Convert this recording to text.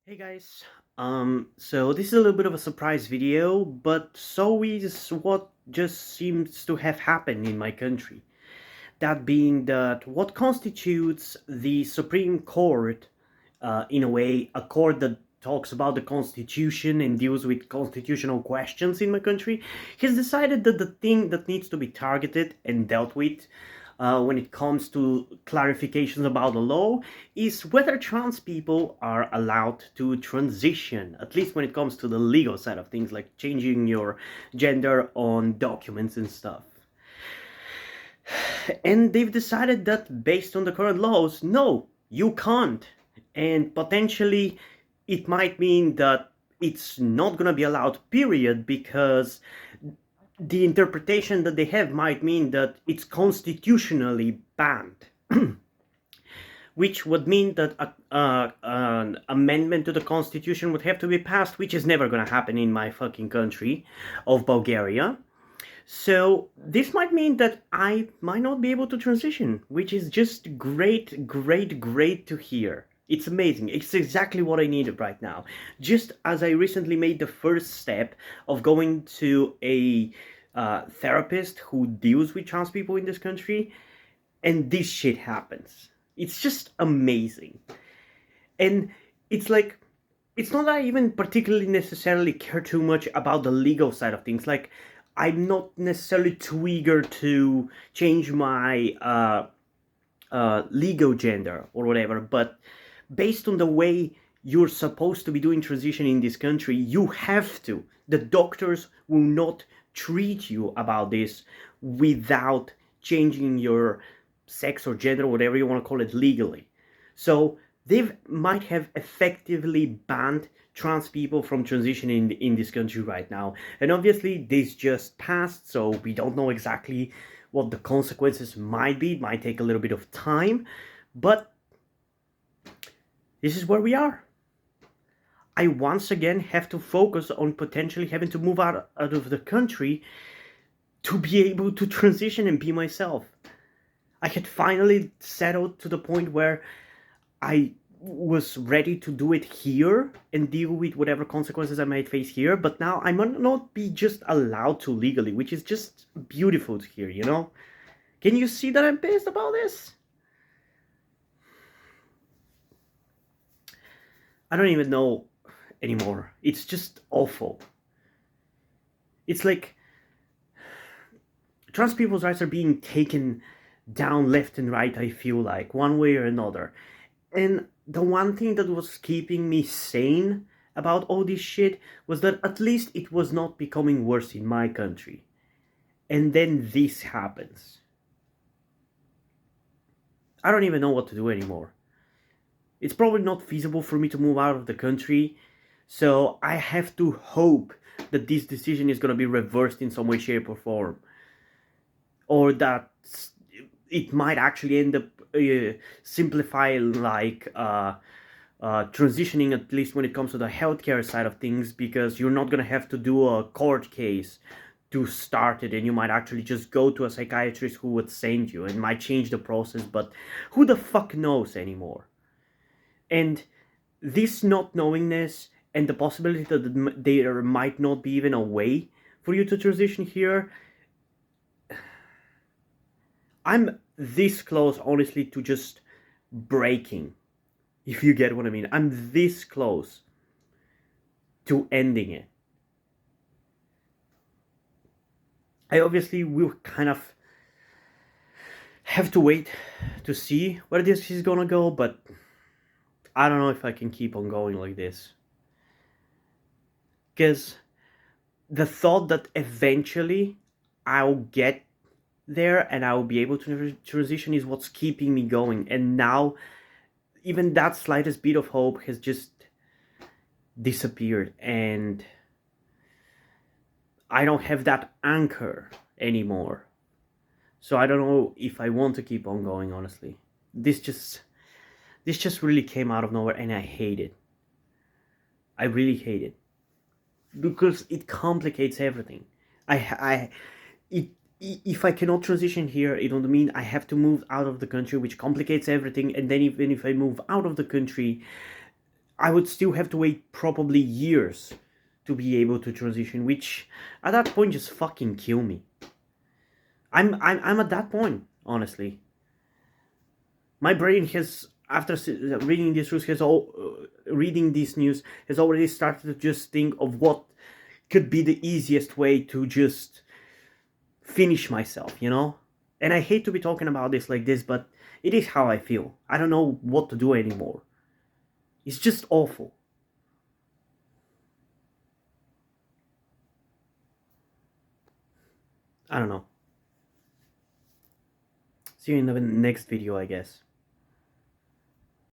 Hey guys, so this is a little bit of a surprise video, but so is what just seems to have happened in my country. That being that what constitutes the Supreme Court, in a way, a court that talks about the Constitution and deals with constitutional questions in my country, has decided that the thing that needs to be targeted and dealt with when it comes to clarifications about the law is whether trans people are allowed to transition, at least when it comes to the legal side of things, like changing your gender on documents and stuff. And they've decided that based on the current laws, no, you can't. And potentially, it might mean that it's not going to be allowed, period, because the interpretation that they have might mean that it's constitutionally banned. Which would mean that an amendment to the constitution would have to be passed, which is never going to happen in my fucking country of Bulgaria. So this might mean that I might not be able to transition, which is just great, great, great to hear. It's amazing. It's exactly what I needed right now. Just as I recently made the first step of going to a therapist who deals with trans people in this country, and this shit happens. It's just amazing. And it's like, it's not that I even particularly necessarily care too much about the legal side of things. Like, I'm not necessarily too eager to change my legal gender or whatever, but based on the way you're supposed to be doing transition in this country, you have to. The doctors will not treat you about this without changing your sex or gender, whatever you want to call it, legally. So they might have effectively banned trans people from transitioning in this country right now. And obviously, this just passed, so we don't know exactly what the consequences might be. It might take a little bit of time, but this is where we are. I once again have to focus on potentially having to move out of the country to be able to transition and be myself. I had finally settled to the point where I was ready to do it here and deal with whatever consequences I might face here, but now I might not be just allowed to legally, which is just beautiful to hear, you know? Can you see that I'm pissed about this? I don't even know anymore. It's just awful. It's like trans people's rights are being taken down left and right, I feel like, one way or another. And the one thing that was keeping me sane about all this shit was that at least it was not becoming worse in my country. And then this happens. I don't even know what to do anymore. It's probably not feasible for me to move out of the country, so I have to hope that this decision is going to be reversed in some way, shape, or form. Or that it might actually end up simplifying, like, transitioning, at least when it comes to the healthcare side of things, because you're not going to have to do a court case to start it, and you might actually just go to a psychiatrist who would send you and might change the process, but who the fuck knows anymore? And this not knowingness and the possibility that there might not be even a way for you to transition here, I'm this close, honestly, to just breaking, if you get what I mean. I'm this close to ending it. I obviously will kind of have to wait to see where this is gonna go, but I don't know if I can keep on going like this. Because the thought that eventually I'll get there and I'll be able to transition is what's keeping me going. And now, even that slightest bit of hope has just disappeared, and I don't have that anchor anymore. So I don't know if I want to keep on going, honestly. This just really came out of nowhere, and I hate it. I really hate it. Because it complicates everything. It if I cannot transition here, it would mean I have to move out of the country, which complicates everything. And then even if I move out of the country, I would still have to wait probably years to be able to transition, which at that point just fucking kill me. I'm at that point, honestly. My brain has, after reading this news, reading this news has already started to just think of what could be the easiest way to just finish myself, you know? And I hate to be talking about this like this, but it is how I feel. I don't know what to do anymore. It's just awful. I don't know. See you in the next video, I guess.